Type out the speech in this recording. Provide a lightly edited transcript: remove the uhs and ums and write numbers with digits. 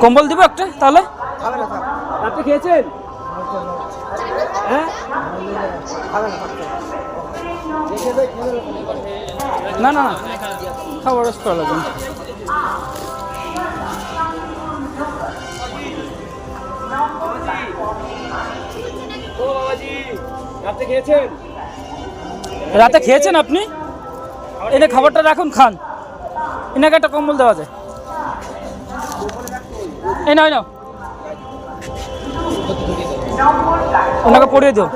কম্বল দিব একটা তাহলে? রাতে খেয়েছেন? হ্যাঁ না না খাবার করা লাগবে না। রাতে খেয়েছেন আপনি? এনে খাবারটা রাখুন, খান। এনাকে একটা কম্বল দেওয়া যায়। এই নাও নাও, ওনাকে পড়িয়ে দিও।